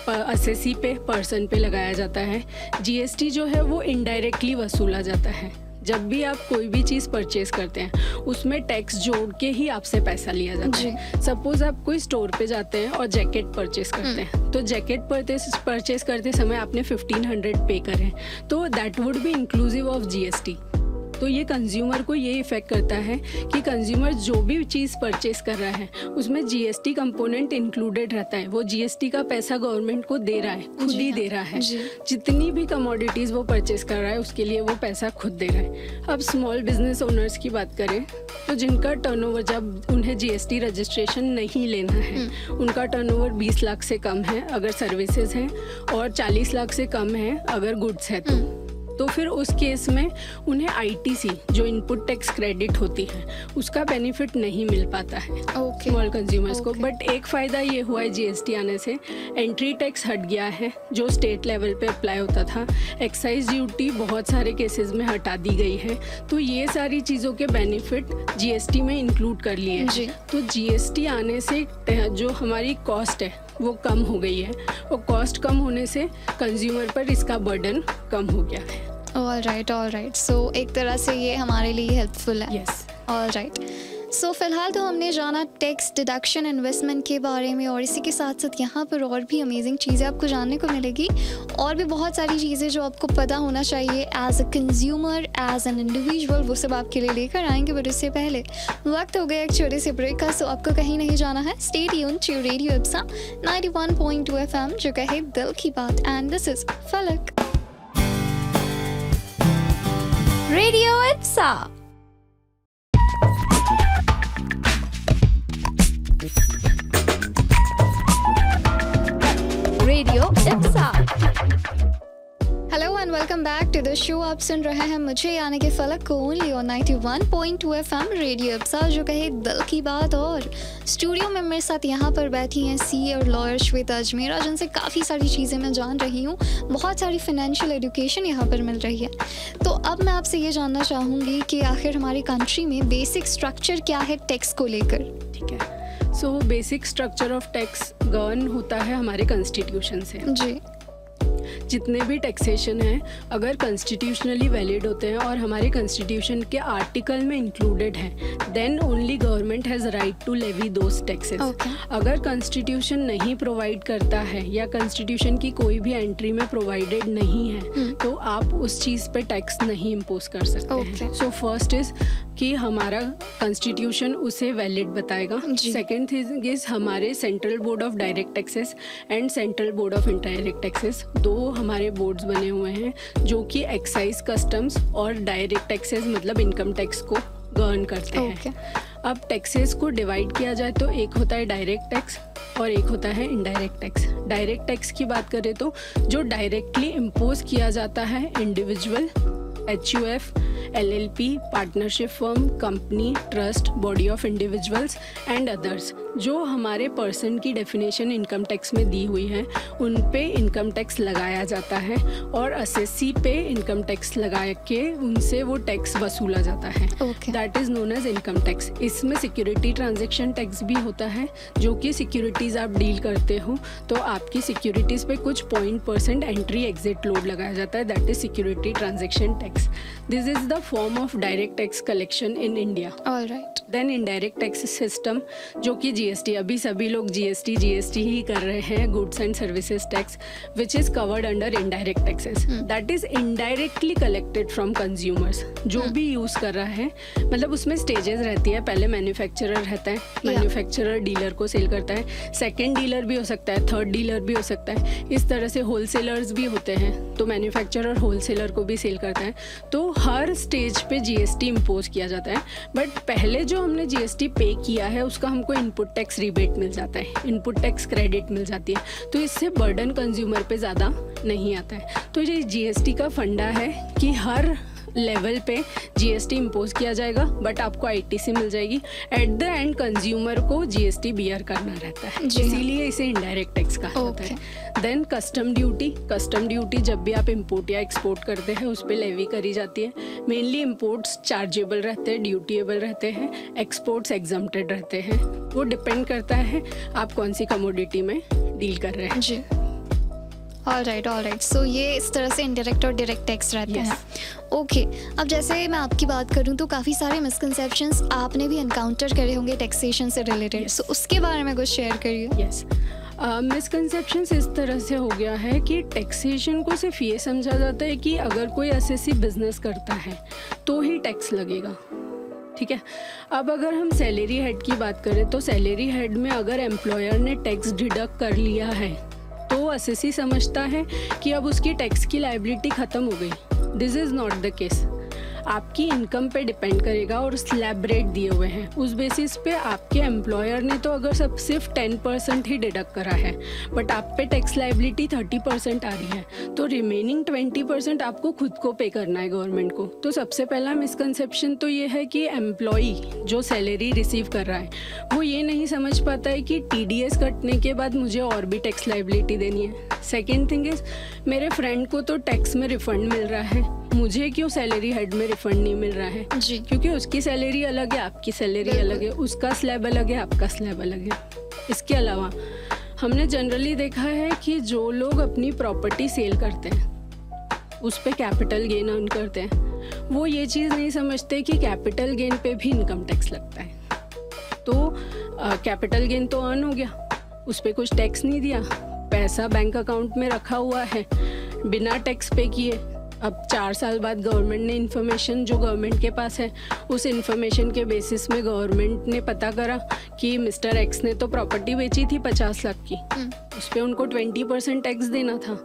असेसी पे, पर्सन पे लगाया जाता है। GST जो है वो इनडायरेक्टली वसूला जाता है। जब भी आप कोई भी चीज़ परचेज करते हैं उसमें टैक्स जोड़ के ही आपसे पैसा लिया जाता है। सपोज आप कोई स्टोर पे जाते हैं और जैकेट परचेज करते हैं तो जैकेट परचेज करते समय आपने 1500 पे करें तो that would be inclusive of GST। तो ये कंज्यूमर को ये इफेक्ट करता है कि कंज्यूमर जो भी चीज़ परचेज कर रहा है उसमें GST कंपोनेंट इंक्लूडेड रहता है। वो GST का पैसा गवर्नमेंट को दे रहा है, खुद ही दे रहा है। जितनी भी कमोडिटीज़ वो परचेज कर रहा है उसके लिए वो पैसा खुद दे रहा है। अब स्मॉल बिजनेस ओनर्स की बात करें तो जिनका टर्नओवर, जब उन्हें GST रजिस्ट्रेशन नहीं लेना है, उनका टर्नओवर 20 लाख से कम है अगर सर्विसेज हैं और 40 लाख से कम है अगर गुड्स है तो फिर उस केस में उन्हें ITC जो इनपुट टैक्स क्रेडिट होती है उसका बेनिफिट नहीं मिल पाता है स्मॉल कंज्यूमर्स को। बट एक फ़ायदा ये हुआ है GST आने से, एंट्री टैक्स हट गया है जो स्टेट लेवल पे अप्लाई होता था, एक्साइज ड्यूटी बहुत सारे केसेस में हटा दी गई है, तो ये सारी चीज़ों के बेनिफिट GST में इंक्लूड कर लिए हैं। तो GST आने से जो हमारी कॉस्ट है वो कम हो गई है और कॉस्ट कम होने से कंज्यूमर पर इसका बर्डन कम हो गया है। All right. सो एक तरह से ये हमारे लिए हेल्पफुल है। Yes, all right. सो फिलहाल तो हमने जाना टैक्स डिडक्शन, इन्वेस्टमेंट के बारे में, और इसी के साथ साथ यहाँ पर और भी अमेजिंग चीज़ें आपको जानने को मिलेगी और भी बहुत सारी चीज़ें जो आपको पता होना चाहिए as a consumer, as an individual, वो सब आपके लिए लेकर आएंगे। बट उससे पहले वक्त हो गया एक छोटे से ब्रेक का, सो आपको कहीं नहीं जाना है। Stay tuned to radio Ipsa 91.2 FM जो कहे दिल की बात, and this is Falak. Radio Ipsa. Radio Ipsa. Hello and welcome back to the show. आप सुन रहे हैं मुझे यानी कि फलक को only on 91.2 FM radio Ipsa जो कहे दिल की बात। और स्टूडियो में मेरे साथ यहाँ पर बैठी हैं CA और लॉयर श्वेता अजमेरा, जिनसे काफ़ी सारी चीज़ें मैं जान रही हूँ, बहुत सारी फाइनेंशियल एजुकेशन यहाँ पर मिल रही है। तो अब मैं आपसे ये जानना चाहूँगी कि आखिर हमारी कंट्री में बेसिक स्ट्रक्चर क्या है टैक्स को लेकर? ठीक है। So basic structure of tax govern होता है हमारे कॉन्स्टिट्यूशन से। जी, जितने भी टैक्सेशन हैं अगर कॉन्स्टिट्यूशनली वैलिड होते हैं और हमारे कॉन्स्टिट्यूशन के आर्टिकल में इंक्लूडेड हैं, then only government has right to levy those taxes. अगर कॉन्स्टिट्यूशन नहीं प्रोवाइड करता है या कॉन्स्टिट्यूशन की कोई भी एंट्री में प्रोवाइडेड नहीं है तो आप उस चीज़ पे टैक्स नहीं इम्पोज कर सकते हैं। सो फर्स्ट इज़ कि हमारा कॉन्स्टिट्यूशन उसे वैलिड बताएगा। सेकेंड थिंग इज़ हमारे central board of direct taxes and central board of indirect taxes, दो हमारे बोर्ड्स बने हुए हैं जो कि एक्साइज, कस्टम्स और डायरेक्ट टैक्सेस मतलब इनकम टैक्स को गवर्न करते हैं। अब टैक्सेस को डिवाइड किया जाए तो एक होता है डायरेक्ट टैक्स और एक होता है इनडायरेक्ट टैक्स। डायरेक्ट टैक्स की बात करें तो जो डायरेक्टली इम्पोज किया जाता है individual, HUF, LLP, partnership firm, company, trust, body of individuals and others, जो हमारे पर्सन की डेफिनेशन इनकम टैक्स में दी हुई है उन पे इनकम टैक्स लगाया जाता है और असेसी पे इनकम टैक्स लगा के उनसे वो टैक्स वसूला जाता है। That is known as income tax. इसमें सिक्योरिटी ट्रांजैक्शन टैक्स भी होता है जो कि सिक्योरिटीज़ आप डील करते हो तो आपकी सिक्योरिटीज़ पे कुछ 0% एंट्री एग्जिट लोड लगाया जाता है, that is security transaction tax. This is the form of direct tax collection in India. All right. Then indirect tax system जो कि जीएसटी, अभी सभी लोग जीएसटी ही कर रहे हैं, goods and services tax, which is covered under indirect taxes, that is indirectly collected from consumers. जो भी यूज कर रहा है, मतलब उसमें स्टेजेस रहती है. पहले मैन्युफैक्चरर रहता है, मैन्युफैक्चरर डीलर को सेल करता है, सेकेंड डीलर भी हो सकता है, थर्ड डीलर भी हो सकता है, इस तरह से होलसेलर्स भी होते हैं, तो मैन्युफैक्चरर होलसेलर को भी सेल करता है. तो हर स्टेज पे जीएसटी इम्पोज किया जाता है. बट पहले जो हमने जीएसटी पे किया है उसका हमको इनपुट टैक्स रिबेट मिल जाता है, इनपुट टैक्स क्रेडिट मिल जाती है, तो इससे बर्डन कंज्यूमर पे ज़्यादा नहीं आता है. तो ये जीएसटी का फंडा है कि हर लेवल पे जीएसटी इम्पोज किया जाएगा, बट आपको आईटीसी मिल जाएगी. एट द एंड कंज्यूमर को जीएसटी बियर करना रहता है, इसीलिए इसे इनडायरेक्ट टैक्स कहा जाता है. देन कस्टम ड्यूटी जब भी आप इंपोर्ट या एक्सपोर्ट करते हैं उस पर लेवी करी जाती है. मेनली इंपोर्ट्स चार्जेबल रहते हैं, ड्यूटीएबल रहते हैं, एक्सपोर्ट्स एग्जम्प्टेड रहते हैं. वो डिपेंड करता है आप कौन सी कमोडिटी में डील कर रहे हैं. जी. All right. सो ये इस तरह से इनडायरेक्ट और डायरेक्ट टैक्स रहते हैं. ओके. अब जैसे मैं आपकी बात करूं तो काफ़ी सारे मिसकंसेप्शंस आपने भी एनकाउंटर करे होंगे टैक्सेशन से रिलेटेड. सो उसके बारे में कुछ शेयर करिए. यस. मिसकंसेप्शंस इस तरह से हो गया है कि टैक्सेशन को सिर्फ ये समझा जाता है कि अगर कोई एसएससी बिजनेस करता है तो ही टैक्स लगेगा. ठीक है. अब अगर हम सैलरी हेड की बात करें तो सैलरी हेड में अगर एम्प्लॉयर ने टैक्स डिडक्ट कर लिया है तो एसएससी समझता है कि अब उसकी टैक्स की लायबिलिटी ख़त्म हो गई. This is not the case. आपकी इनकम पे डिपेंड करेगा और स्लैब रेट दिए हुए हैं, उस बेसिस पे आपके एम्प्लॉयर ने तो अगर सब सिर्फ 10% ही डिडक्ट करा है, बट आप पे टैक्स लायबिलिटी 30% आ रही है, तो रिमेनिंग 20% आपको खुद को पे करना है गवर्नमेंट को. तो सबसे पहला मिसकंसेप्शन तो ये है कि एम्प्लॉई जो सैलरी रिसीव कर रहा है वो ये नहीं समझ पाता है कि टीडीएस कटने के बाद मुझे और भी टैक्स लायबिलिटी देनी है. सेकेंड थिंग इज, मेरे फ्रेंड को तो टैक्स में रिफंड मिल रहा है, मुझे क्यों सैलरी हेड में रिफंड नहीं मिल रहा है? जी. क्योंकि उसकी सैलरी अलग है, आपकी सैलरी अलग है, उसका स्लैब अलग है, आपका स्लैब अलग है. इसके अलावा हमने जनरली देखा है कि जो लोग अपनी प्रॉपर्टी सेल करते हैं उस पे कैपिटल गेन अर्न करते हैं, वो ये चीज़ नहीं समझते कि कैपिटल गेन पे भी इनकम टैक्स लगता है. तो कैपिटल गेन तो अर्न हो गया, उस पर कुछ टैक्स नहीं दिया, पैसा बैंक अकाउंट में रखा हुआ है बिना टैक्स पे किए. अब 4 साल बाद गवर्नमेंट ने इन्फॉर्मेशन जो गवर्नमेंट के पास है उस इन्फॉर्मेशन के बेसिस में गवर्नमेंट ने पता करा कि मिस्टर एक्स ने तो प्रॉपर्टी बेची थी 50 लाख की, उस पर उनको 20% टैक्स देना था,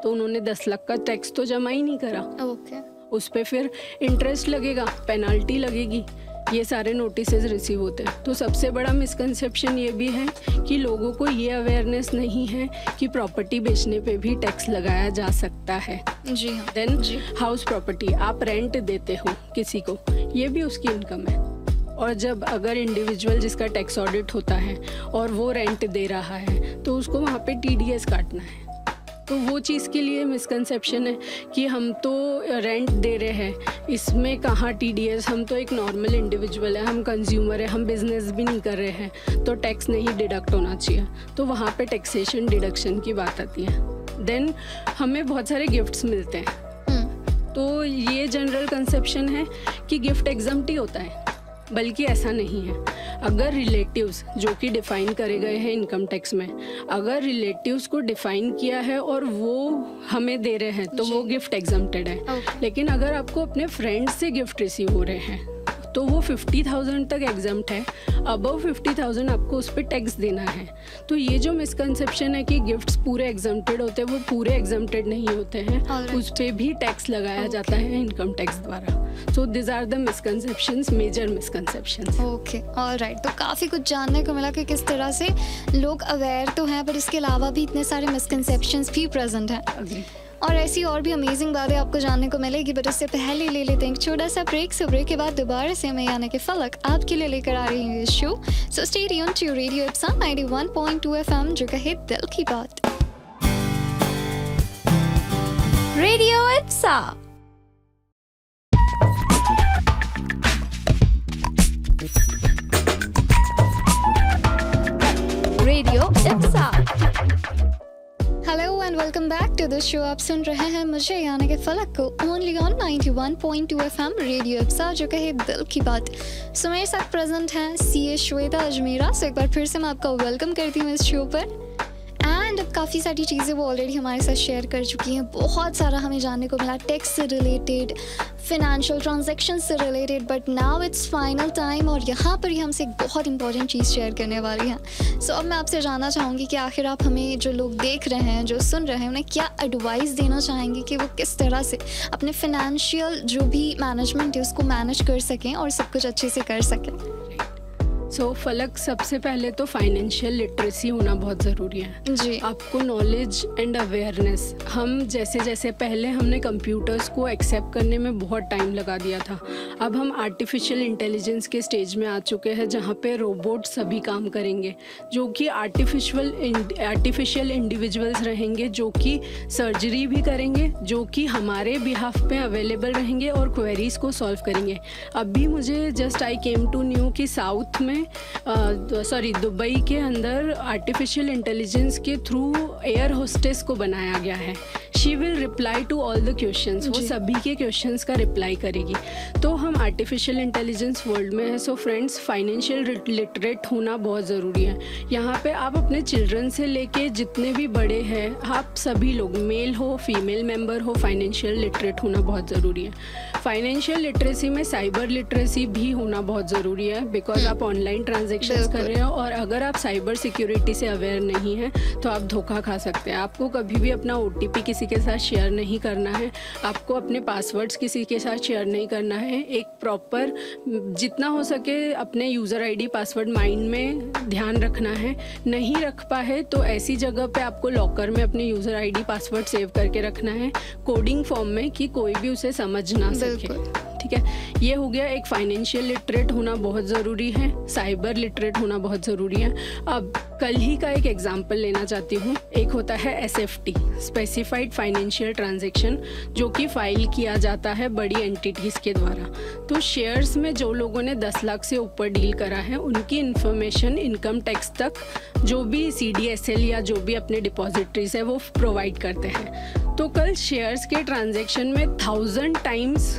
तो उन्होंने 10 लाख का टैक्स तो जमा ही नहीं करा. ओके. उस पर फिर इंटरेस्ट लगेगा, पेनाल्टी लगेगी, ये सारे नोटिसेस रिसीव होते हैं. तो सबसे बड़ा मिसकंसेप्शन ये भी है कि लोगों को ये अवेयरनेस नहीं है कि प्रॉपर्टी बेचने पे भी टैक्स लगाया जा सकता है. जी हाँ. देन हाउस प्रॉपर्टी, आप रेंट देते हो किसी को, ये भी उसकी इनकम है. और जब अगर इंडिविजुअल जिसका टैक्स ऑडिट होता है और वो रेंट दे रहा है तो उसको वहाँ पे टीडीएस काटना है. तो वो चीज़ के लिए मिसकंसेप्शन है कि हम तो रेंट दे रहे हैं, इसमें कहाँ टीडीएस, हम तो एक नॉर्मल इंडिविजुअल है, हम कंज्यूमर है, हम बिजनेस भी नहीं कर रहे हैं, तो टैक्स नहीं डिडक्ट होना चाहिए. तो वहाँ पे टैक्सेशन डिडक्शन की बात आती है. देन हमें बहुत सारे गिफ्ट्स मिलते हैं, तो ये जनरल कंसेप्शन है कि गिफ्ट एग्जम्प्ट ही होता है, बल्कि ऐसा नहीं है. अगर रिलेटिव्स जो कि डिफ़ाइन करे गए हैं इनकम टैक्स में, अगर रिलेटिव्स को डिफ़ाइन किया है और वो हमें दे रहे हैं तो वो गिफ्ट एग्जम्प्टेड है. लेकिन अगर आपको अपने फ्रेंड्स से गिफ्ट रिसीव हो रहे हैं तो वो 50,000 तक एग्जम्प्ट है, अबव 50,000 आपको उस पर टैक्स देना है. तो ये जो मिसकंसेप्शन है कि गिफ्ट्स पूरे एग्जम्प्टेड होते हैं, वो पूरे एग्जम्प्टेड नहीं होते हैं, उस पर भी टैक्स लगाया जाता है इनकम टैक्स द्वारा. So this are the misconceptions, major misconceptions. Okay. All right. तो काफ़ी कुछ जानने को मिला कि किस तरह से लोग अवेयर तो हैं पर इसके अलावा भी इतने सारे मिसकंसेप्शंस भी प्रेजेंट हैं. और ऐसी और भी अमेजिंग बातें आपको जानने को मिलेगी, बट उससे पहले ले लेते हैं एक छोटा सा ब्रेक. सो ब्रेक के बाद दोबारा से मैं यानी कि फलक आपके लिए लेकर आ रही हूँ इस show. So stay tune to radio Ipsa 91.2 FM, जो कहे दिल की बात. Radio Ipsa. Radio Ipsa. Hello and welcome welcome back to the show. आप सुन रहे हैं मुझे यानी कि फलक को only on 91.2 FM radio Ipsa, जो कहे दिल की बात। सो मेरे साथ प्रेजेंट हैं सीए श्वेता अजमेरा। सो एक बार फिर से मैं आपका वेलकम करती हूँ इस शो पर। एंड अब काफ़ी सारी चीज़ें वो ऑलरेडी हमारे साथ शेयर कर चुकी हैं। बहुत सारा हमें जानने को मिला टैक्स से रिलेटेड, फिनेंशियल ट्रांजैक्शन से related, but now it's final time और यहाँ पर ही हमसे एक बहुत इंपॉर्टेंट चीज़ शेयर करने वाली हैं। सो अब मैं आपसे जानना चाहूँगी कि आखिर आप हमें, जो लोग देख रहे हैं, जो सुन रहे हैं, उन्हें क्या एडवाइस देना चाहेंगे कि वो किस तरह से अपने फिनेंशियल जो भी मैनेजमेंट है उसको मैनेज कर सकें और सब कुछ अच्छे से कर सकें। सो फलक, सबसे पहले तो फाइनेंशियल लिटरेसी होना बहुत ज़रूरी है जी। आपको नॉलेज एंड अवेयरनेस। हम जैसे पहले हमने कंप्यूटर्स को एक्सेप्ट करने में बहुत टाइम लगा दिया था, अब हम आर्टिफिशियल इंटेलिजेंस के स्टेज में आ चुके हैं जहाँ पे रोबोट सभी काम करेंगे, जो कि आर्टिफिशियल इंडिविजुअल्स रहेंगे, जो कि सर्जरी भी करेंगे, जो कि हमारे बिहाफ पे अवेलेबल रहेंगे और क्वेरीज को सॉल्व करेंगे। अभी मुझे just I came to knew कि साउथ में दुबई के अंदर आर्टिफिशियल इंटेलिजेंस के थ्रू एयर होस्टेस को बनाया गया है। She will reply to all the questions, वो सभी के क्वेश्चंस का रिप्लाई करेगी। तो हम आर्टिफिशियल इंटेलिजेंस वर्ल्ड में है। सो फ्रेंड्स, फाइनेंशियल लिटरेट होना बहुत ज़रूरी है। यहाँ पे आप अपने चिल्ड्रन से लेके जितने भी बड़े हैं, आप सभी लोग, मेल हो फीमेल मेंबर हो, फाइनेंशियल लिटरेट होना बहुत ज़रूरी है। फाइनेंशियल लिटरेसी में साइबर लिटरेसी भी होना बहुत ज़रूरी है, बिकॉज आप ऑनलाइन ट्रांजेक्शन्स कर रहे हो और अगर आप साइबर सिक्योरिटी से अवेयर नहीं हैं तो आप धोखा खा सकते हैं। आपको कभी भी अपना OTP किसी के साथ शेयर नहीं करना है, आपको अपने पासवर्ड्स किसी के साथ शेयर नहीं करना है। एक प्रॉपर, जितना हो सके अपने यूज़र ID पासवर्ड माइंड में ध्यान रखना है। नहीं रख पाए तो ऐसी जगह पे आपको लॉकर में अपने यूज़र ID पासवर्ड सेव करके रखना है, कोडिंग फॉर्म में, कि कोई भी उसे समझ ना सके। ठीक है, ये हो गया। एक फाइनेंशियल लिटरेट होना बहुत ज़रूरी है, साइबर लिटरेट होना बहुत ज़रूरी है। अब कल ही का एक एग्जांपल लेना चाहती हूँ। एक होता है SFT, स्पेसिफाइड फाइनेंशियल ट्रांजैक्शन, जो कि फाइल किया जाता है बड़ी एंटिटीज़ के द्वारा। तो शेयर्स में जो लोगों ने 10 लाख से ऊपर डील करा है, उनकी इन्फॉर्मेशन इनकम टैक्स तक जो भी CDSL या जो भी अपने डिपॉजिटरीज है वो प्रोवाइड करते हैं। तो कल शेयर्स के ट्रांजैक्शन में 1000 टाइम्स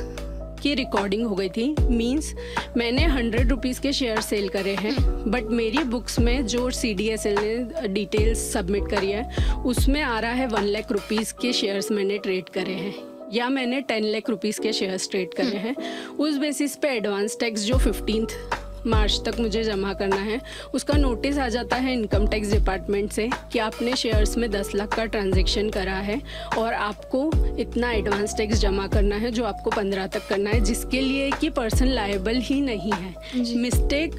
की रिकॉर्डिंग हो गई थी। मींस मैंने 100 रुपीज़ के शेयर सेल करे हैं, बट मेरी बुक्स में जो CDSL ने डिटेल्स सबमिट करी है उसमें आ रहा है 1 लाख रुपीज़ के शेयर्स मैंने ट्रेड करे हैं, या मैंने 10 लाख रुपीज़ के शेयर्स ट्रेड करे हैं। उस बेसिस पे एडवांस टैक्स जो 15 मार्च तक मुझे जमा करना है, उसका नोटिस आ जाता है इनकम टैक्स डिपार्टमेंट से कि आपने शेयर्स में 10 लाख का ट्रांजैक्शन करा है और आपको इतना एडवांस टैक्स जमा करना है, जो आपको 15 तक करना है, जिसके लिए कि पर्सन लायबल ही नहीं है। Mistake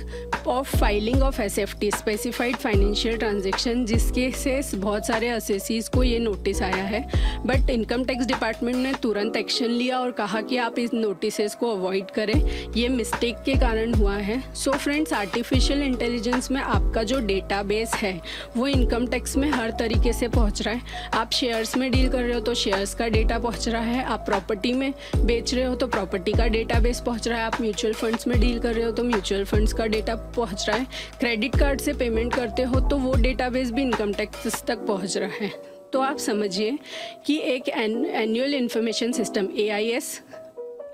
of filing of SFT, specified financial transaction, जिसके से बहुत सारे असेसीज को ये नोटिस आया है, बट इनकम टैक्स डिपार्टमेंट ने तुरंत एक्शन लिया और कहा कि आप इस नोटिस को अवॉइड करें, ये मिस्टेक के कारण हुआ है। सो फ्रेंड्स, आर्टिफिशियल इंटेलिजेंस में आपका जो डेटाबेस है वो इनकम टैक्स में हर तरीके से पहुंच रहा है। आप शेयर्स में डील कर रहे हो तो शेयर्स का डेटा पहुंच रहा है, आप प्रॉपर्टी में बेच रहे हो तो प्रॉपर्टी का डेटाबेस पहुंच रहा है, आप म्यूचुअल फंड्स में डील कर रहे हो तो म्यूचुअल फंड्स का डेटा पहुंच रहा है, क्रेडिट कार्ड से पेमेंट करते हो तो वो डेटाबेस भी इनकम टैक्स तक पहुँच रहा है। तो आप समझिए कि एक एनुअल इंफॉर्मेशन सिस्टम AIS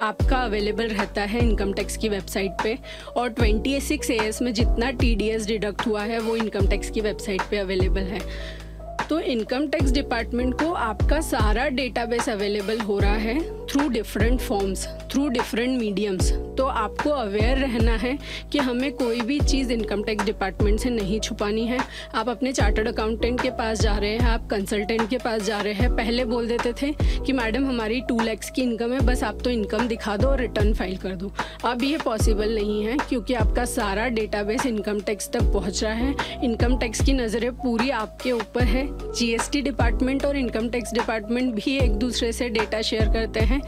आपका अवेलेबल रहता है इनकम टैक्स की वेबसाइट पे, और 26 AS में जितना TDS डिडक्ट हुआ है वो इनकम टैक्स की वेबसाइट पे अवेलेबल है। तो इनकम टैक्स डिपार्टमेंट को आपका सारा डेटाबेस अवेलेबल हो रहा है through different forms, through different mediums. तो आपको अवेयर रहना है कि हमें कोई भी चीज़ इनकम टैक्स डिपार्टमेंट से नहीं छुपानी है। आप अपने चार्टर्ड अकाउंटेंट के पास जा रहे हैं, आप कंसल्टेंट के पास जा रहे हैं, पहले बोल देते थे कि मैडम हमारी 2 लाख की इनकम है, बस आप तो इनकम दिखा दो और रिटर्न फाइल कर दो। अब ये पॉसिबल नहीं है, क्योंकि आपका सारा डेटाबेस इनकम टैक्स तक पहुँच रहा है। इनकम टैक्स की नज़रें पूरी आपके ऊपर है। GST डिपार्टमेंट और इनकम टैक्स डिपार्टमेंट भी एक दूसरे से डेटा शेयर करते हैं,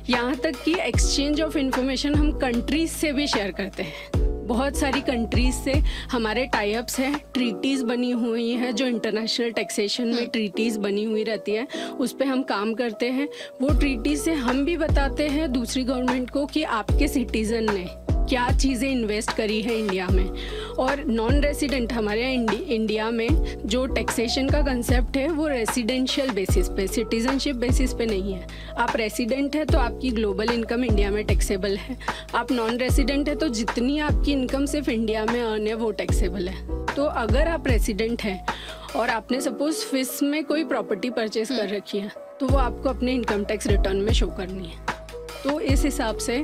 यहाँ तक कि एक्सचेंज ऑफ इंफॉर्मेशन हम कंट्रीज से भी शेयर करते हैं। बहुत सारी कंट्रीज से हमारे टाई-अप्स हैं, ट्रीटीज़ बनी हुई हैं, जो इंटरनेशनल टैक्सेशन में ट्रीटीज़ बनी हुई रहती है, उस पर हम काम करते हैं। वो ट्रीटीज़ से हम भी बताते हैं दूसरी गवर्नमेंट को कि आपके सिटीज़न ने क्या चीज़ें इन्वेस्ट करी है इंडिया में। और नॉन रेसिडेंट हमारे यहाँ इंडिया में जो टैक्सेशन का कंसेप्ट है वो रेसिडेंशियल बेसिस पे, सिटीजनशिप बेसिस पे नहीं है। आप रेसिडेंट है तो आपकी ग्लोबल इनकम इंडिया में टैक्सेबल है, आप नॉन रेसिडेंट है तो जितनी आपकी इनकम सिर्फ इंडिया में अर्न है वो टैक्सेबल है। तो अगर आप रेसिडेंट हैं और आपने सपोज स्विस में कोई प्रॉपर्टी परचेज कर रखी है तो वो आपको अपने इनकम टैक्स रिटर्न में शो करनी है। तो इस हिसाब से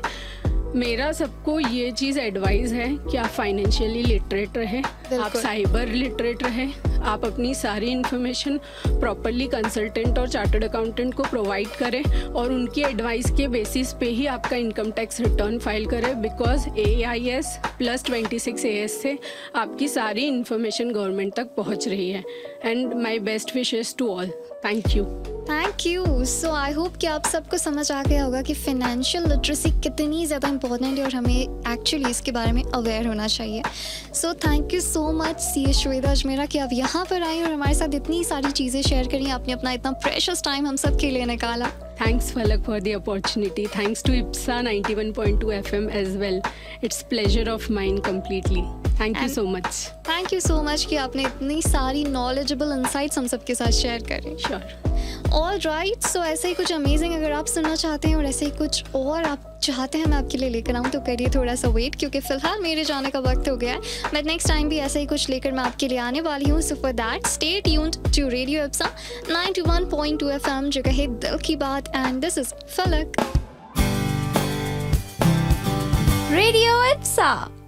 मेरा सबको ये चीज़ एडवाइस है कि आप फाइनेंशियली लिटरेट रहे, आप साइबर लिटरेट रहे, आप अपनी सारी इन्फॉर्मेशन प्रॉपरली कंसल्टेंट और चार्टर्ड अकाउंटेंट को प्रोवाइड करें और उनकी एडवाइस के बेसिस पे ही आपका इनकम टैक्स रिटर्न फाइल करें। बिकॉज AIS प्लस 26 AS से आपकी सारी इन्फॉर्मेशन गवर्नमेंट तक पहुंच रही है। And my best wishes to all. Thank you. Thank you. So I hope कि आप सबको समझ आ गया होगा कि फाइनेंशियल लिटरेसी कितनी ज़्यादा इंपॉर्टेंट है और हमें एक्चुअली इसके बारे में अवेयर होना चाहिए। So thank you so much CA Shweta Ajmera कि आप यहाँ पर आई और हमारे साथ इतनी सारी चीज़ें शेयर करी। आपने अपना इतना प्रेशियस टाइम हम सब के लिए निकाला। Thanks Falak for the opportunity. Thanks to IPSA 91.2 FM as well. It's pleasure of mine completely. Thank you so much. Thank you so much कि आपने इतनी सारी नॉलेजेबल इंसाइट्स हम सबके साथ शेयर करें। Sure. All right. सो ऐसे ही कुछ अमेजिंग अगर आप सुनना चाहते हैं और ऐसे ही कुछ और आप चाहते हैं मैं आपके लिए लेकर आऊँ तो करिए थोड़ा सा वेट, क्योंकि फिलहाल मेरे जाने का वक्त हो गया है। बट नेक्स्ट टाइम भी ऐसा ही कुछ लेकर मैं आपके लिए आने वाली हूँ। So for that stay tuned to radio IPSA 91.2 FM, जो कहे दिल की बात। And this is Falak. Radio IPSA.